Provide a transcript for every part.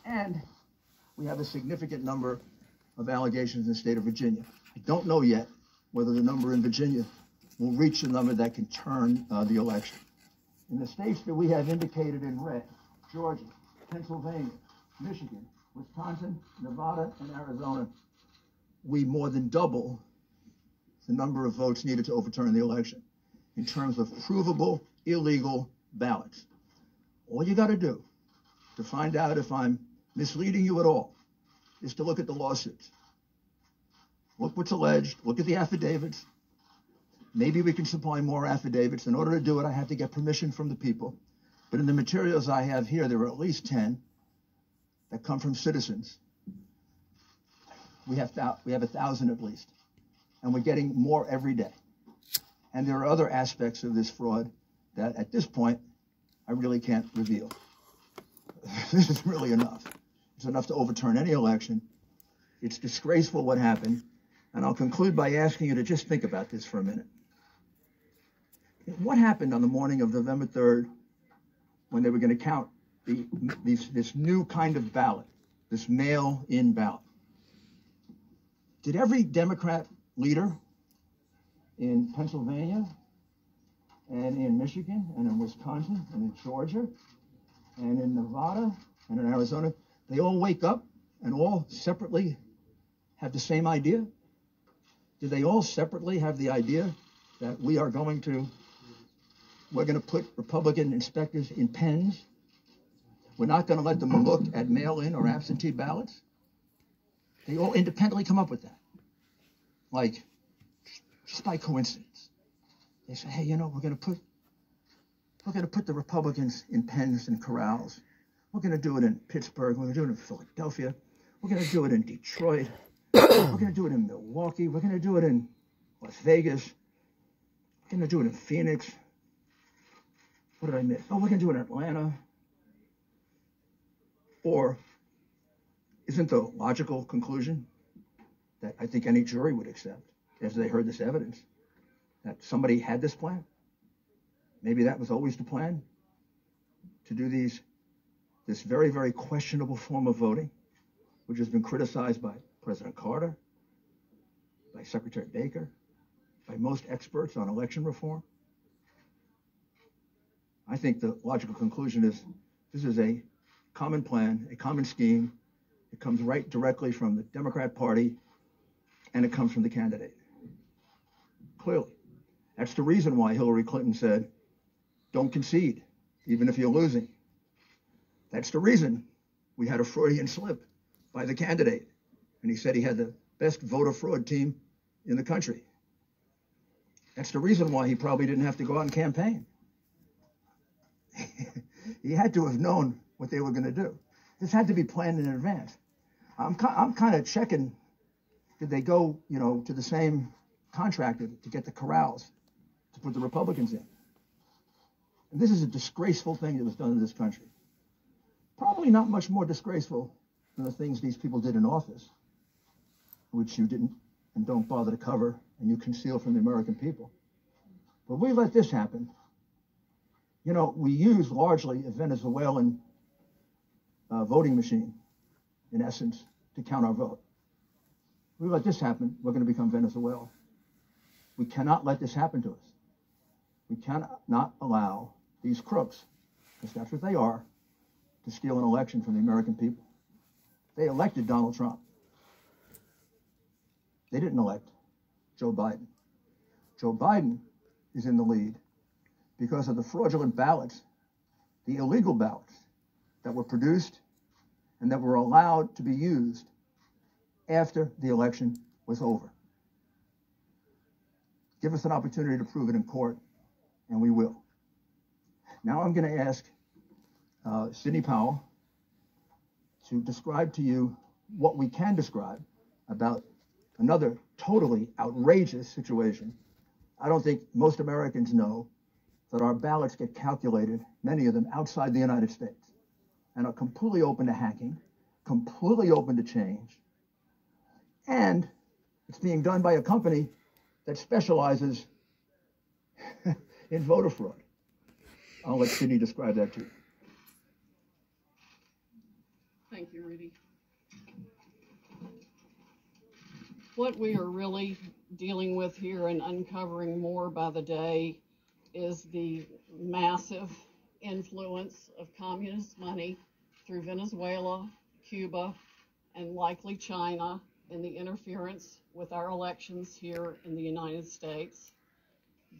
And we have a significant number of allegations in the state of Virginia. I don't know yet whether the number in Virginia will reach a number that can turn the election. In the states that we have indicated in red, Georgia, Pennsylvania, Michigan, Wisconsin, Nevada, and Arizona, we more than double the number of votes needed to overturn the election in terms of provable illegal ballots. All you got to do to find out if I'm misleading you at all is to look at the lawsuits. Look what's alleged, look at the affidavits. Maybe we can supply more affidavits. In order to do it, I have to get permission from the people. But in the materials I have here, there are at least 10 that come from citizens. We have 1,000 at least, and we're getting more every day. And there are other aspects of this fraud that at this point, I really can't reveal. This is really enough. It's enough to overturn any election. It's disgraceful what happened. And I'll conclude by asking you to just think about this for a minute. What happened on the morning of November 3rd when they were going to count this new kind of ballot, this mail-in ballot? Did every Democrat leader in Pennsylvania and in Michigan and in Wisconsin and in Georgia and in Nevada and in Arizona, they all wake up and all separately have the same idea? Did they all separately have the idea that we're going to put Republican inspectors in pens? We're not going to let them look at mail-in or absentee ballots? They all independently come up with that. Like, just by coincidence. They say, hey, you know, we're going to put the Republicans in pens and corrals. We're going to do it in Pittsburgh. We're going to do it in Philadelphia. We're going to do it in Detroit. We're going to do it in Milwaukee. We're going to do it in Las Vegas. We're going to do it in Phoenix. What did I miss? Oh, we're going to do it in Atlanta. Or isn't the logical conclusion that I think any jury would accept as they heard this evidence that somebody had this plan? Maybe that was always the plan, to do this very, very questionable form of voting, which has been criticized by President Carter, by Secretary Baker, by most experts on election reform. I think the logical conclusion is this is a common plan, a common scheme. It comes right directly from the Democrat Party, and it comes from the candidate. Clearly. That's the reason why Hillary Clinton said, don't concede, even if you're losing. That's the reason we had a Freudian slip by the candidate. And he said he had the best voter fraud team in the country. That's the reason why he probably didn't have to go out and campaign. He had to have known what they were going to do. This had to be planned in advance. I'm kind of checking, did they go, you know, to the same contractor to get the corrals to put the Republicans in? And this is a disgraceful thing that was done in this country. Probably not much more disgraceful than the things these people did in office, which you didn't and don't bother to cover and you conceal from the American people. But we let this happen. You know, we use largely a Venezuelan voting machine, in essence, to count our vote. We let this happen, we're going to become Venezuela. We cannot let this happen to us. We cannot not allow these crooks, because that's what they are, to steal an election from the American people. They elected Donald Trump. They didn't elect Joe Biden. Joe Biden is in the lead because of the fraudulent ballots, the illegal ballots that were produced and that were allowed to be used after the election was over. Give us an opportunity to prove it in court, and we will. Now I'm going to ask Sidney Powell to describe to you what we can describe about another totally outrageous situation. I don't think most Americans know that our ballots get calculated, many of them outside the United States, and are completely open to hacking, completely open to change. And it's being done by a company that specializes in voter fraud. I'll let Sidney describe that to you. Thank you, Rudy. What we are really dealing with here and uncovering more by the day is the massive influence of communist money through Venezuela, Cuba, and likely China in the interference with our elections here in the United States.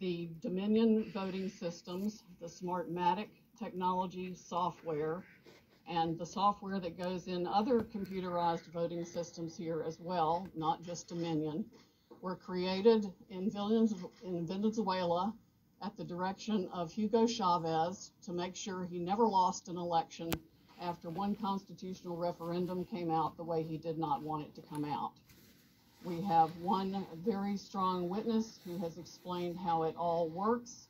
The Dominion voting systems, the Smartmatic technology software, and the software that goes in other computerized voting systems here as well, not just Dominion, were created in Venezuela at the direction of Hugo Chavez to make sure he never lost an election after one constitutional referendum came out the way he did not want it to come out. We have one very strong witness who has explained how it all works.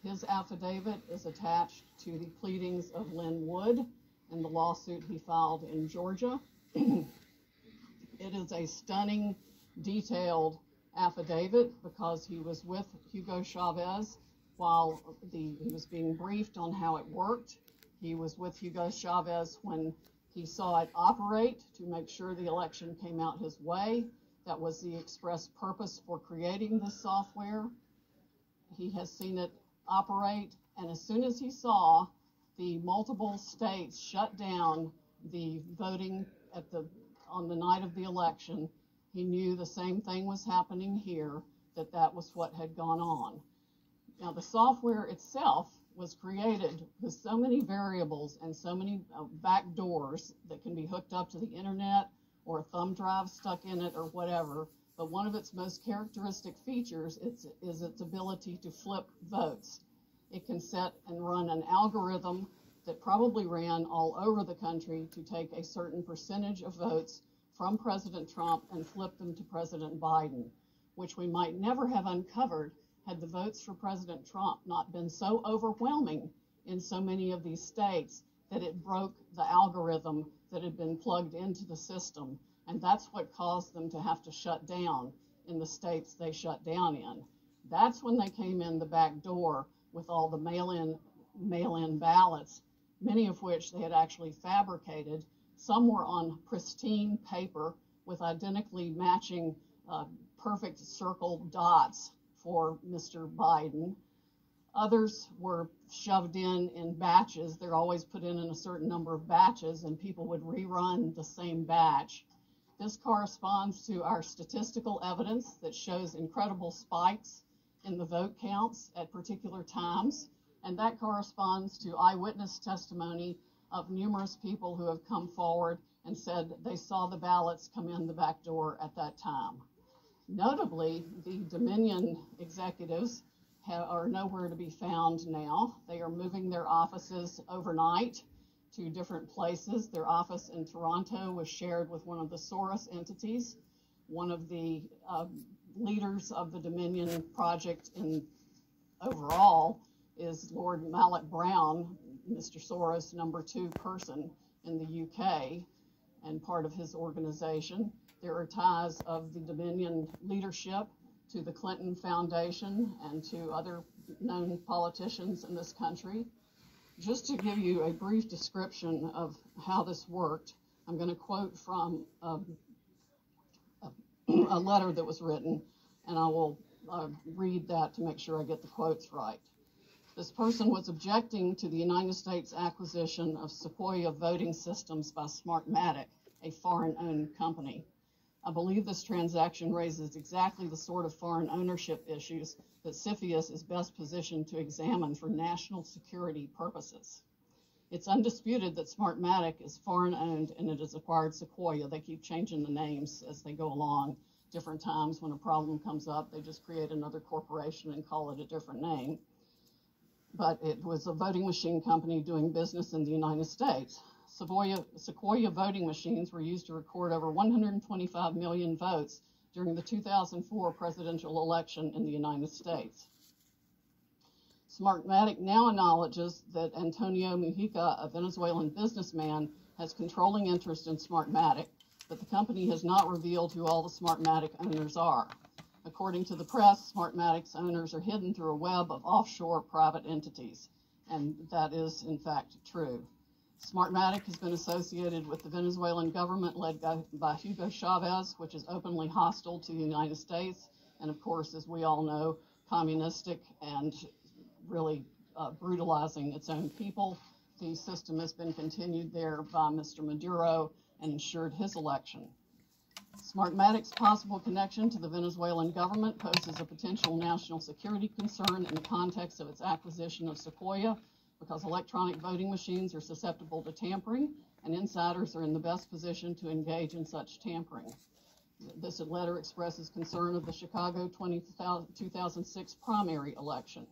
His affidavit is attached to the pleadings of Lynn Wood in the lawsuit he filed in Georgia. It is a stunning, detailed affidavit because he was with Hugo Chavez while he was being briefed on how it worked. He was with Hugo Chavez when he saw it operate to make sure the election came out his way. That was the express purpose for creating this software. He has seen it operate, and as soon as he saw the multiple states shut down the voting on the night of the election, he knew the same thing was happening here, that was what had gone on. Now, the software itself was created with so many variables and so many back doors that can be hooked up to the internet or a thumb drive stuck in it or whatever, but one of its most characteristic features is its ability to flip votes. It can set and run an algorithm that probably ran all over the country to take a certain percentage of votes from President Trump and flip them to President Biden, which we might never have uncovered had the votes for President Trump not been so overwhelming in so many of these states that it broke the algorithm that had been plugged into the system. And that's what caused them to have to shut down in the states they shut down in. That's when they came in the back door with all the mail-in ballots, many of which they had actually fabricated. Some were on pristine paper with identically matching perfect circle dots for Mr. Biden. Others were shoved in batches. They're always put in a certain number of batches, and people would rerun the same batch. This corresponds to our statistical evidence that shows incredible spikes in the vote counts at particular times, and that corresponds to eyewitness testimony of numerous people who have come forward and said they saw the ballots come in the back door at that time. Notably, the Dominion executives are nowhere to be found now. They are moving their offices overnight to different places. Their office in Toronto was shared with one of the Soros entities. One of the leaders of the Dominion project overall is Lord Malloch Brown, Mr. Soros' number 2 person in the UK and part of his organization. There are ties of the Dominion leadership to the Clinton Foundation and to other known politicians in this country. Just to give you a brief description of how this worked, I'm going to quote from a letter that was written, and I will read that to make sure I get the quotes right. This person was objecting to the United States acquisition of Sequoia voting systems by Smartmatic, a foreign-owned company. I believe this transaction raises exactly the sort of foreign ownership issues that CFIUS is best positioned to examine for national security purposes. It's undisputed that Smartmatic is foreign-owned and it has acquired Sequoia. They keep changing the names as they go along. Different times when a problem comes up, they just create another corporation and call it a different name. But it was a voting machine company doing business in the United States. Sequoia voting machines were used to record over 125 million votes during the 2004 presidential election in the United States. Smartmatic now acknowledges that Antonio Mujica, a Venezuelan businessman, has controlling interest in Smartmatic, but the company has not revealed who all the Smartmatic owners are. According to the press, Smartmatic's owners are hidden through a web of offshore private entities, and that is, in fact, true. Smartmatic has been associated with the Venezuelan government led by Hugo Chavez, which is openly hostile to the United States, and of course, as we all know, communistic and really brutalizing its own people. The system has been continued there by Mr. Maduro and ensured his election. Smartmatic's possible connection to the Venezuelan government poses a potential national security concern in the context of its acquisition of Sequoia, because electronic voting machines are susceptible to tampering, and insiders are in the best position to engage in such tampering. This letter expresses concern of the Chicago 2006 primary election.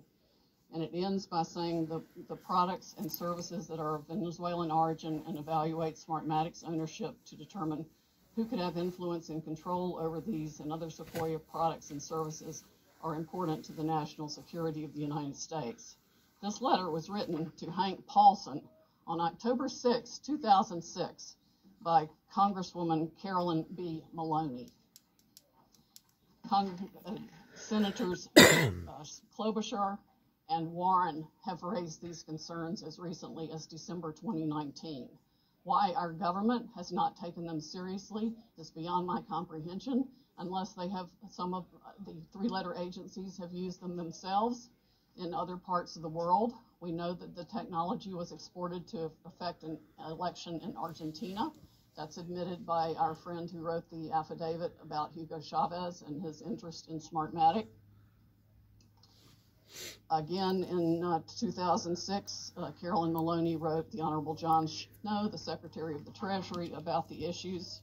And it ends by saying the products and services that are of Venezuelan origin, and evaluate Smartmatic's ownership to determine who could have influence and control over these and other Sequoia products and services are important to the national security of the United States. This letter was written to Hank Paulson on October 6, 2006 by Congresswoman Carolyn B. Maloney. Senators Klobuchar and Warren have raised these concerns as recently as December 2019. Why our government has not taken them seriously is beyond my comprehension, unless they have, some of the three-letter agencies have used them themselves in other parts of the world. We know that the technology was exported to affect an election in Argentina. That's admitted by our friend who wrote the affidavit about Hugo Chavez and his interest in Smartmatic. Again, in 2006, Carolyn Maloney wrote the Honorable John Snow, the Secretary of the Treasury, about the issues.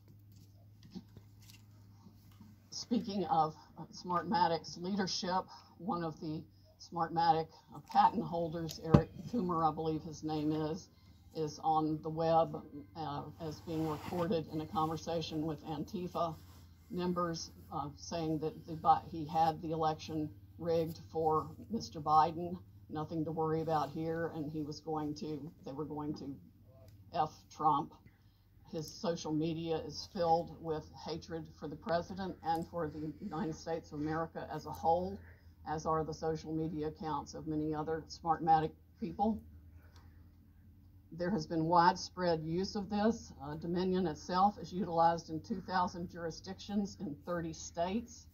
Speaking of Smartmatic's leadership, one of the Smartmatic patent holders, Eric Coomer, I believe his name is on the web as being recorded in a conversation with Antifa members, saying that he had the election rigged for Mr. Biden, nothing to worry about here, and they were going to F Trump. His social media is filled with hatred for the president and for the United States of America as a whole, as are the social media accounts of many other Smartmatic people. There has been widespread use of this. Dominion itself is utilized in 2,000 jurisdictions in 30 states.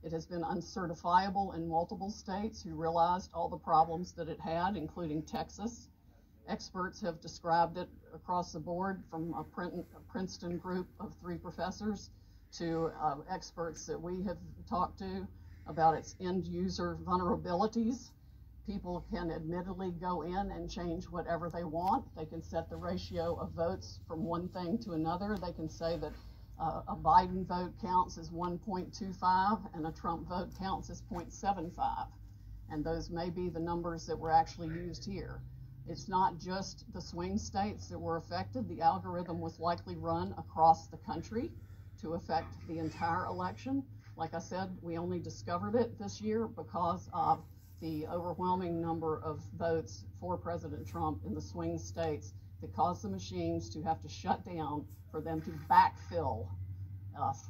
It has been uncertifiable in multiple states who realized all the problems that it had, including Texas. Experts have described it across the board, from a Princeton group of 3 professors to experts that we have talked to about its end user vulnerabilities. People can admittedly go in and change whatever they want. They can set the ratio of votes from one thing to another. They can say that a Biden vote counts as 1.25 and a Trump vote counts as 0.75. And those may be the numbers that were actually used here. It's not just the swing states that were affected. The algorithm was likely run across the country to affect the entire election. Like I said, we only discovered it this year because of the overwhelming number of votes for President Trump in the swing states that caused the machines to have to shut down for them to backfill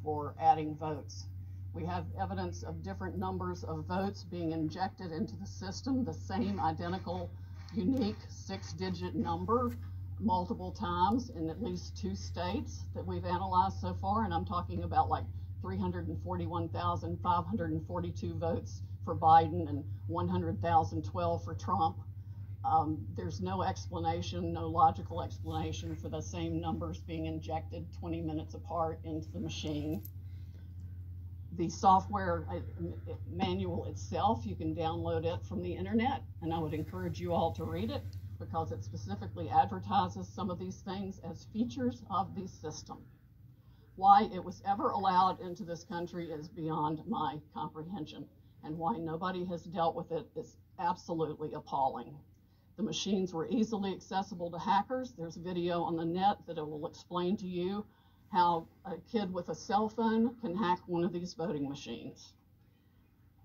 for adding votes. We have evidence of different numbers of votes being injected into the system, the same identical, unique 6-digit number multiple times in at least 2 states that we've analyzed so far, and I'm talking about like 341,542 votes for Biden and 100,012 for Trump. There's no explanation, no logical explanation for the same numbers being injected 20 minutes apart into the machine. The software manual itself, you can download it from the internet, and I would encourage you all to read it because it specifically advertises some of these things as features of the system. Why it was ever allowed into this country is beyond my comprehension, and why nobody has dealt with it is absolutely appalling. The machines were easily accessible to hackers. There's a video on the net that will explain to you how a kid with a cell phone can hack one of these voting machines.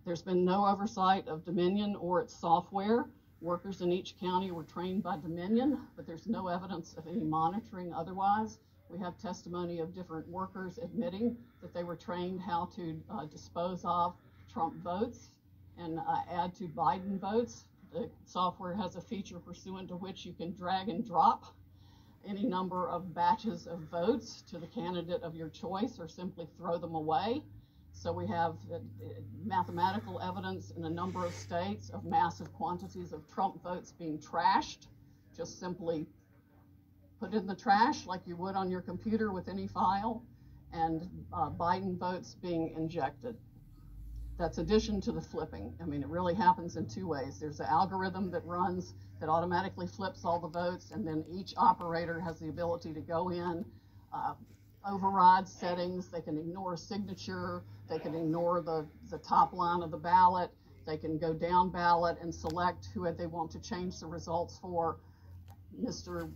There's been no oversight of Dominion or its software. Workers in each county were trained by Dominion, but there's no evidence of any monitoring otherwise. We have testimony of different workers admitting that they were trained how to dispose of Trump votes and add to Biden votes. The software has a feature pursuant to which you can drag and drop any number of batches of votes to the candidate of your choice or simply throw them away. So we have mathematical evidence in a number of states of massive quantities of Trump votes being trashed, just simply put in the trash like you would on your computer with any file, and Biden votes being injected. That's addition to the flipping. I mean, it really happens in two ways. There's an algorithm that runs that automatically flips all the votes, and then each operator has the ability to go in, override settings. They can ignore a signature. They can ignore the top line of the ballot. They can go down ballot and select who they want to change the results for. The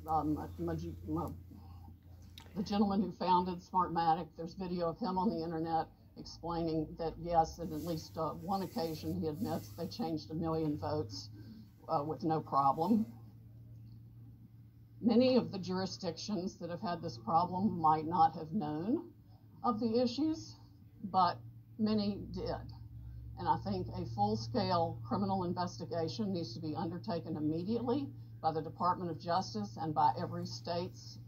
gentleman who founded Smartmatic, there's video of him on the internet explaining that yes, in at least one occasion he admits they changed 1 million votes with no problem. Many of the jurisdictions that have had this problem might not have known of the issues, but many did. And I think a full-scale criminal investigation needs to be undertaken immediately by the Department of Justice and by every state's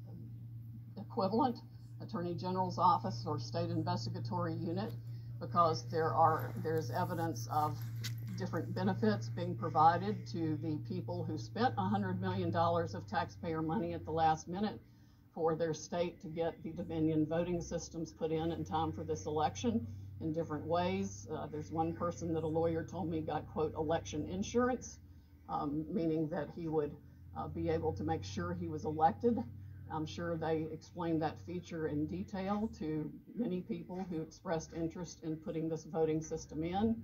equivalent, Attorney General's office or state investigatory unit, because there's evidence of different benefits being provided to the people who spent $100 million of taxpayer money at the last minute for their state to get the Dominion voting systems put in time for this election in different ways. There's one person that a lawyer told me got, quote, election insurance, meaning that he would be able to make sure he was elected. I'm sure they explained that feature in detail to many people who expressed interest in putting this voting system in.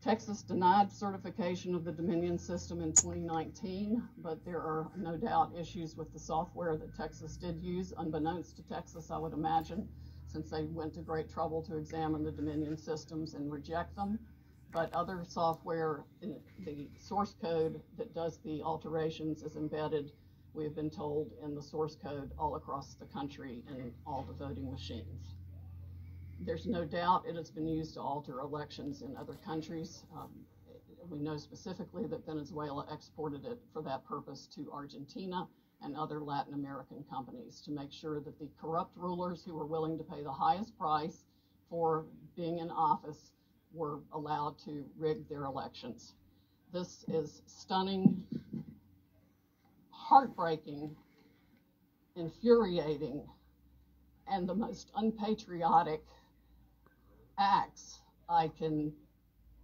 Texas denied certification of the Dominion system in 2019, but there are no doubt issues with the software that Texas did use, unbeknownst to Texas, I would imagine, since they went to great trouble to examine the Dominion systems and reject them. But other software, the source code that does the alterations is embedded, we have been told, in the source code all across the country and all the voting machines. There's no doubt it has been used to alter elections in other countries. We know specifically that Venezuela exported it for that purpose to Argentina and other Latin American companies to make sure that the corrupt rulers who were willing to pay the highest price for being in office were allowed to rig their elections. This is stunning, heartbreaking, infuriating, and the most unpatriotic acts I can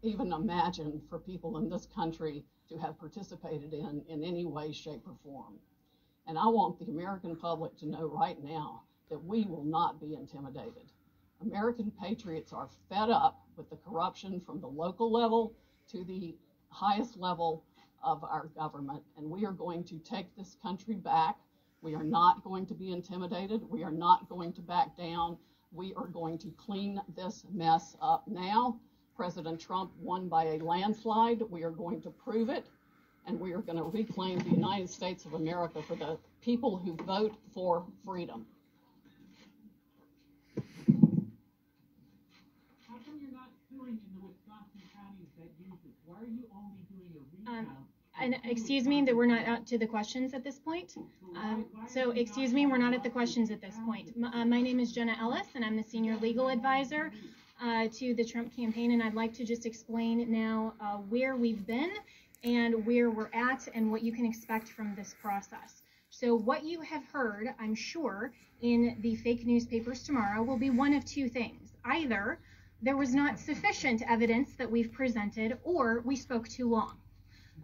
even imagine for people in this country to have participated in any way, shape, or form. And I want the American public to know right now that we will not be intimidated. American patriots are fed up with the corruption from the local level to the highest level of our government, and we are going to take this country back. We are not going to be intimidated. We are not going to back down. We are going to clean this mess up now. President Trump won by a landslide. We are going to prove it, and we are going to reclaim the United States of America for the people who vote for freedom. How come you're not suing in the Wisconsin counties that use this? Why are you only doing a recount? And excuse me, that we're not out to the questions at this point. So excuse me, we're not at the questions at this point. My name is Jenna Ellis, and I'm the senior legal advisor to the Trump campaign, and I'd like to just explain now where we've been and where we're at and what you can expect from this process. So what you have heard, I'm sure, in the fake newspapers tomorrow will be one of two things. Either there was not sufficient evidence that we've presented, or we spoke too long.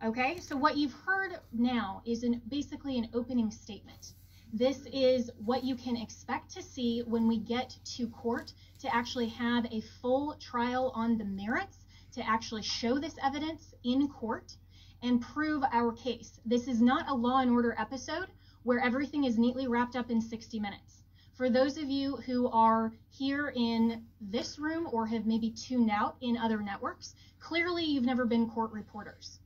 Okay, so what you've heard now is basically an opening statement. This is what you can expect to see when we get to court to actually have a full trial on the merits, to actually show this evidence in court and prove our case. This is not a Law and Order episode where everything is neatly wrapped up in 60 minutes. For those of you who are here in this room or have maybe tuned out in other networks, clearly you've never been court reporters.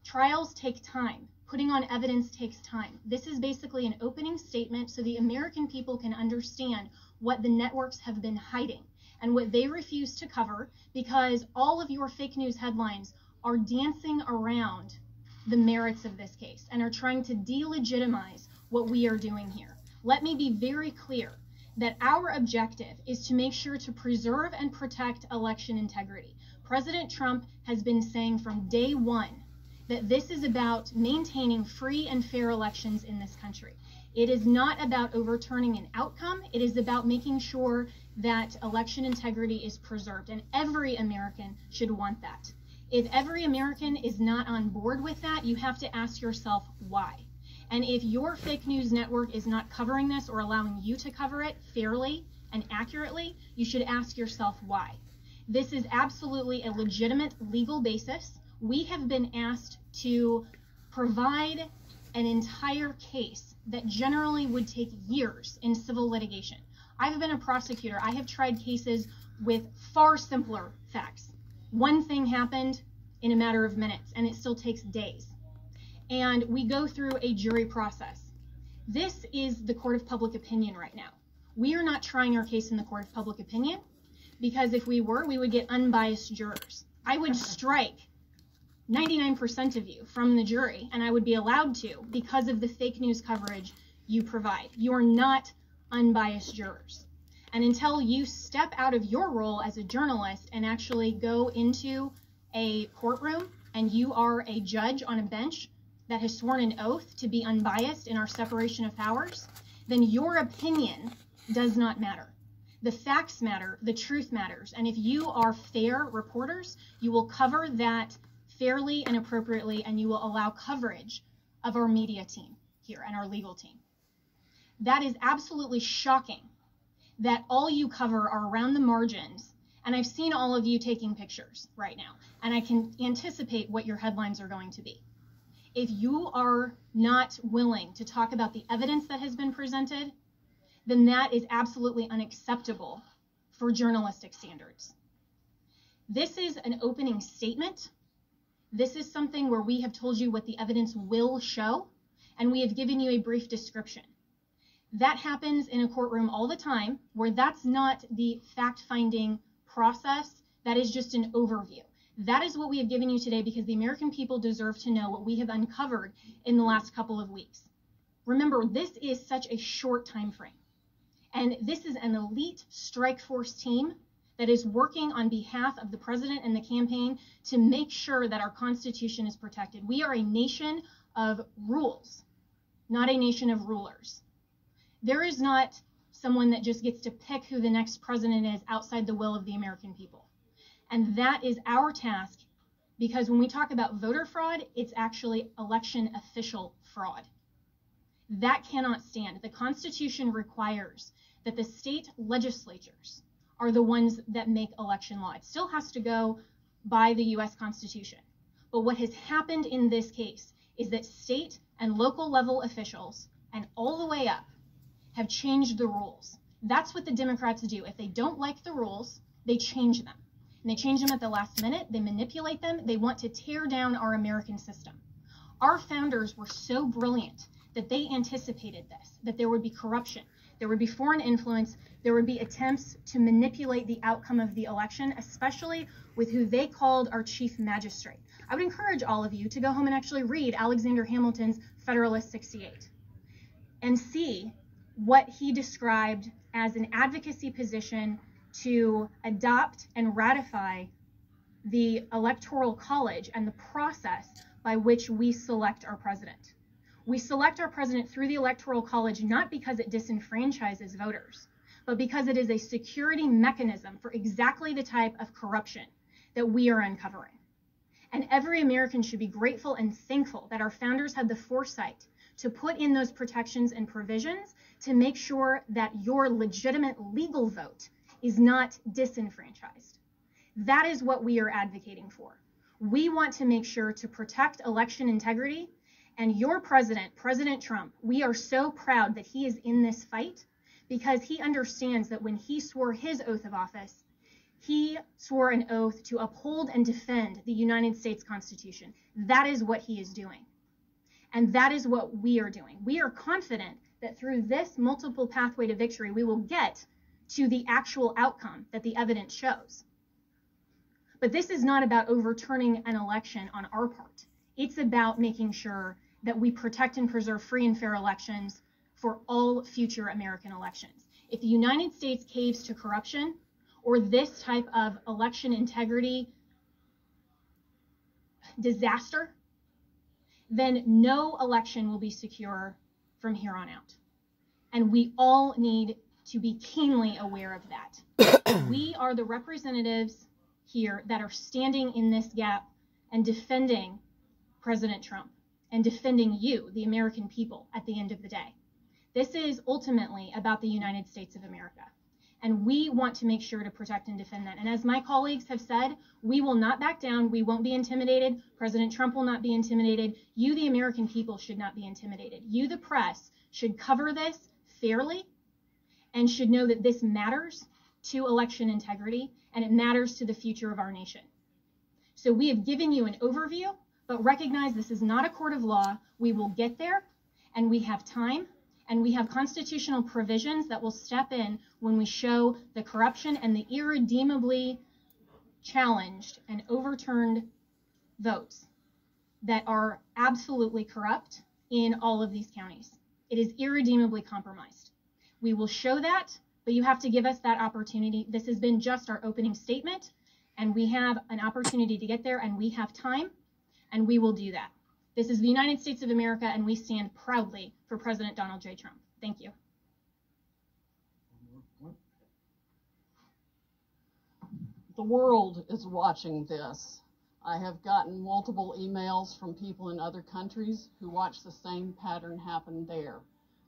Trials take time. Putting on evidence takes time. This is basically an opening statement so the American people can understand what the networks have been hiding and what they refuse to cover, because all of your fake news headlines are dancing around the merits of this case and are trying to delegitimize what we are doing here. Let me be very clear that our objective is to make sure to preserve and protect election integrity. President Trump has been saying from day one that this is about maintaining free and fair elections in this country. It is not about overturning an outcome. It is about making sure that election integrity is preserved, and every American should want that. If every American is not on board with that, you have to ask yourself why. And if your fake news network is not covering this or allowing you to cover it fairly and accurately, you should ask yourself why. This is absolutely a legitimate legal basis. We have been asked to provide an entire case that generally would take years in civil litigation. I've been a prosecutor. I have tried cases with far simpler facts. One thing happened in a matter of minutes, and it still takes days. And we go through a jury process. This is the court of public opinion right now. We are not trying our case in the court of public opinion, because if we were, we would get unbiased jurors. I would strike 99% of you from the jury, and I would be allowed to because of the fake news coverage you provide. You are not unbiased jurors. And until you step out of your role as a journalist and actually go into a courtroom and you are a judge on a bench that has sworn an oath to be unbiased in our separation of powers, then your opinion does not matter. The facts matter, the truth matters. And if you are fair reporters, you will cover that fairly and appropriately, and you will allow coverage of our media team here and our legal team. That is absolutely shocking that all you cover are around the margins. And I've seen all of you taking pictures right now, and I can anticipate what your headlines are going to be. If you are not willing to talk about the evidence that has been presented, then that is absolutely unacceptable for journalistic standards. This is an opening statement. This is something where we have told you what the evidence will show, and we have given you a brief description. That happens in a courtroom all the time, where that's not the fact-finding process. That is just an overview. That is what we have given you today, because the American people deserve to know what we have uncovered in the last couple of weeks. Remember, this is such a short time frame. And this is an elite strike force team that is working on behalf of the president and the campaign to make sure that our Constitution is protected. We are a nation of rules, not a nation of rulers. There is not someone that just gets to pick who the next president is outside the will of the American people. And that is our task, because when we talk about voter fraud, it's actually election official fraud. That cannot stand. The Constitution requires that the state legislatures are the ones that make election law. It still has to go by the U.S. Constitution. But what has happened in this case is that state and local level officials, and all the way up, have changed the rules. That's what the Democrats do. If they don't like the rules, they change them. And they change them at the last minute. They manipulate them. They want to tear down our American system. Our founders were so brilliant that they anticipated this, that there would be corruption, there would be foreign influence, there would be attempts to manipulate the outcome of the election, especially with who they called our chief magistrate. I would encourage all of you to go home and actually read Alexander Hamilton's Federalist 68 and see what he described as an advocacy position to adopt and ratify the Electoral College and the process by which we select our president. We select our president through the Electoral College not because it disenfranchises voters, but because it is a security mechanism for exactly the type of corruption that we are uncovering. And every American should be grateful and thankful that our founders had the foresight to put in those protections and provisions to make sure that your legitimate legal vote is not disenfranchised. That is what we are advocating for. We want to make sure to protect election integrity. And your president, President Trump, we are so proud that he is in this fight, because he understands that when he swore his oath of office, he swore an oath to uphold and defend the United States Constitution. That is what he is doing. And that is what we are doing. We are confident that through this multiple pathway to victory, we will get to the actual outcome that the evidence shows. But this is not about overturning an election on our part. It's about making sure that we protect and preserve free and fair elections for all future American elections. If the United States caves to corruption or this type of election integrity disaster, then no election will be secure from here on out. And we all need to be keenly aware of that. We are the representatives here that are standing in this gap and defending President Trump and defending you, the American people, at the end of the day. This is ultimately about the United States of America. And we want to make sure to protect and defend that. And as my colleagues have said, we will not back down. We won't be intimidated. President Trump will not be intimidated. You, the American people, should not be intimidated. You, the press, should cover this fairly and should know that this matters to election integrity and it matters to the future of our nation. So we have given you an overview, but recognize this is not a court of law. We will get there, and we have time. And we have constitutional provisions that will step in when we show the corruption and the irredeemably challenged and overturned votes that are absolutely corrupt in all of these counties. It is irredeemably compromised. We will show that, but you have to give us that opportunity. This has been just our opening statement, and we have an opportunity to get there, and we have time, and we will do that. This is the United States of America, and we stand proudly for President Donald J. Trump. Thank you. The world is watching this. I have gotten multiple emails from people in other countries who watch the same pattern happen there.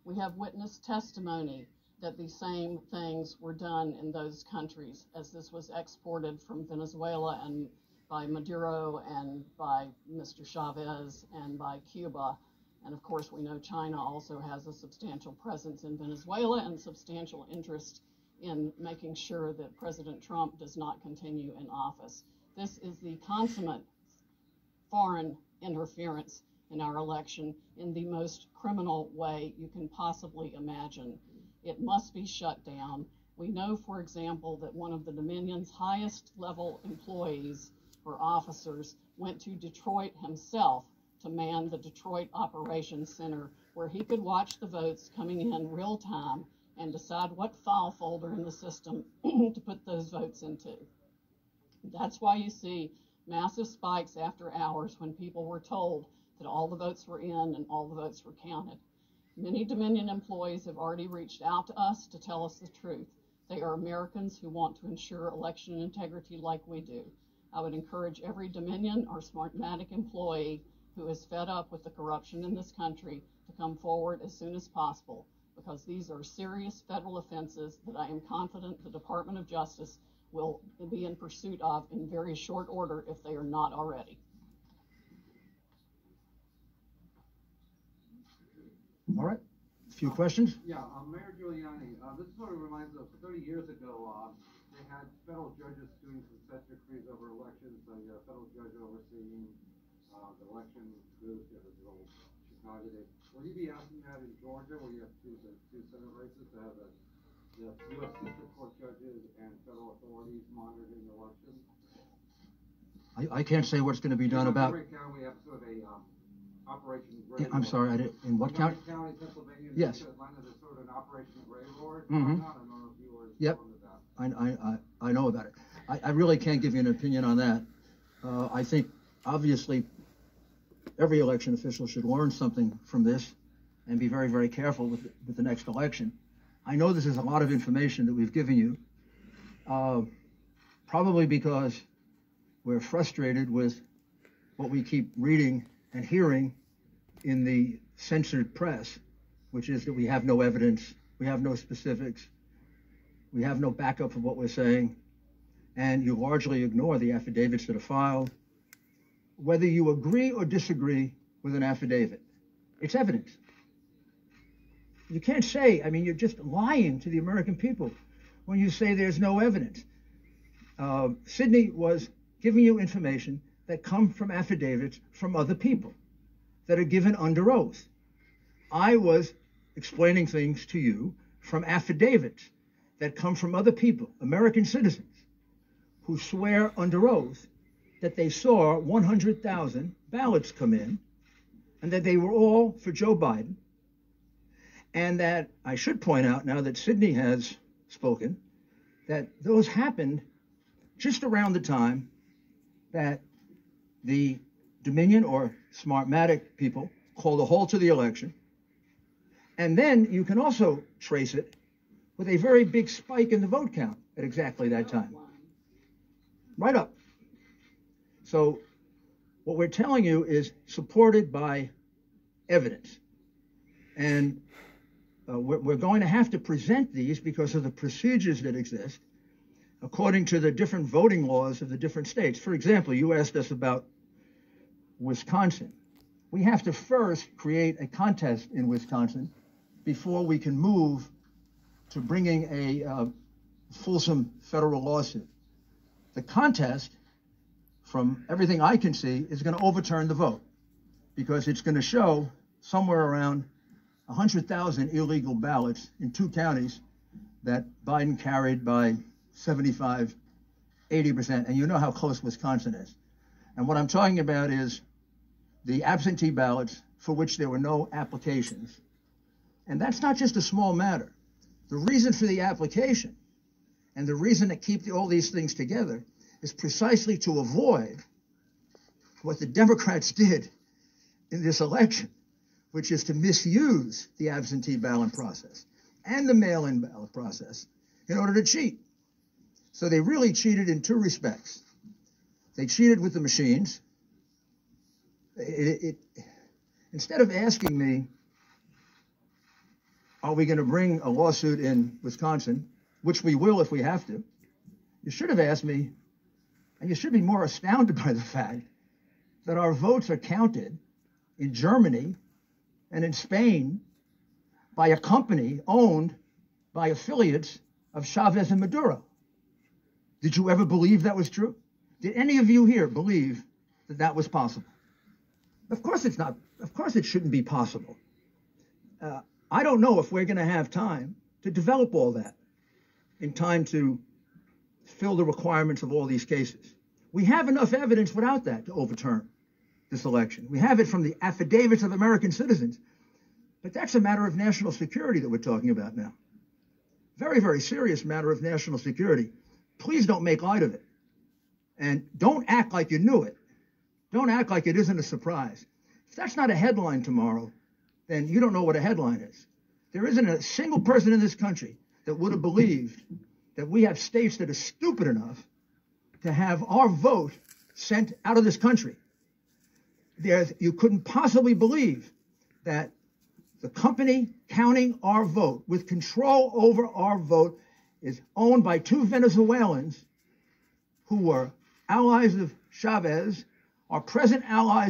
We have witness testimony that the same things were done in those countries as this was exported from Venezuela and by Maduro and by Mr. Chavez and by Cuba. And of course, we know China also has a substantial presence in Venezuela and substantial interest in making sure that President Trump does not continue in office. This is the consummate foreign interference in our election in the most criminal way you can possibly imagine. It must be shut down. We know, for example, that one of the Dominion's highest level employees or officers went to Detroit himself to man the Detroit Operations Center, where he could watch the votes coming in real time and decide what file folder in the system to put those votes into. That's why you see massive spikes after hours when people were told that all the votes were in and all the votes were counted. Many Dominion employees have already reached out to us to tell us the truth. They are Americans who want to ensure election integrity like we do. I would encourage every Dominion or Smartmatic employee who is fed up with the corruption in this country to come forward as soon as possible, because these are serious federal offenses that I am confident the Department of Justice will be in pursuit of in very short order if they are not already. All right, a few questions? Yeah, Mayor Giuliani, this sort of reminds us, 30 years ago, they had federal judges doing consent decrees over elections, a federal judge overseeing the election through the old Chicago days. Will you be asking that in Georgia, where you have two Senate races, to have the U.S. District Court judges and federal authorities monitoring elections? I can't say what's going to be done about. In every county, we have sort of a Operation Gray I'm Lord. sorry, I didn't. In what county? County, Pennsylvania, Yes. Atlanta, there's sort of an Operation Gray Lord. Mm-hmm. I don't know if you were Yep. informed of that. I know about it. I really can't give you an opinion on that. I think obviously every election official should learn something from this and be very, very careful with the next election. I know this is a lot of information that we've given you, probably because we're frustrated with what we keep reading and hearing in the censored press, which is that we have no evidence, we have no specifics, we have no backup for what we're saying, and you largely ignore the affidavits that are filed. Whether you agree or disagree with an affidavit, it's evidence. You can't say, I mean, you're just lying to the American people when you say there's no evidence. Sydney was giving you information that come from affidavits from other people that are given under oath. I was explaining things to you from affidavits that come from other people, American citizens, who swear under oath that they saw 100,000 ballots come in, and that they were all for Joe Biden, and that I should point out, now that Sidney has spoken, that those happened just around the time that the Dominion or Smartmatic people called a halt to the election. And then you can also trace it with a very big spike in the vote count at exactly that time. Right up. So what we're telling you is supported by evidence. And we're going to have to present these because of the procedures that exist according to the different voting laws of the different states. For example, you asked us about Wisconsin. We have to first create a contest in Wisconsin before we can move to bringing a fulsome federal lawsuit. The contest, from everything I can see, is going to overturn the vote because it's going to show somewhere around 100,000 illegal ballots in 2 counties that Biden carried by 75, 80%. And you know how close Wisconsin is. And what I'm talking about is the absentee ballots for which there were no applications. And that's not just a small matter. The reason for the application and the reason to keep all these things together is precisely to avoid what the Democrats did in this election, which is to misuse the absentee ballot process and the mail-in ballot process in order to cheat. So they really cheated in 2 respects. They cheated with the machines. Instead of asking me, are we going to bring a lawsuit in Wisconsin, which we will if we have to, you should have asked me, and you should be more astounded by the fact that our votes are counted in Germany and in Spain by a company owned by affiliates of Chavez and Maduro. Did you ever believe that was true? Did any of you here believe that that was possible? Of course it's not. Of course it shouldn't be possible. I don't know if we're going to have time to develop all that in time to fill the requirements of all these cases. We have enough evidence without that to overturn this election. We have it from the affidavits of American citizens. But that's a matter of national security that we're talking about now. Very, very serious matter of national security. Please don't make light of it. And don't act like you knew it. Don't act like it isn't a surprise. If that's not a headline tomorrow, then you don't know what a headline is. There isn't a single person in this country that would have believed that we have states that are stupid enough to have our vote sent out of this country. You couldn't possibly believe that the company counting our vote, with control over our vote, is owned by 2 Venezuelans who were allies of Chavez, are present allies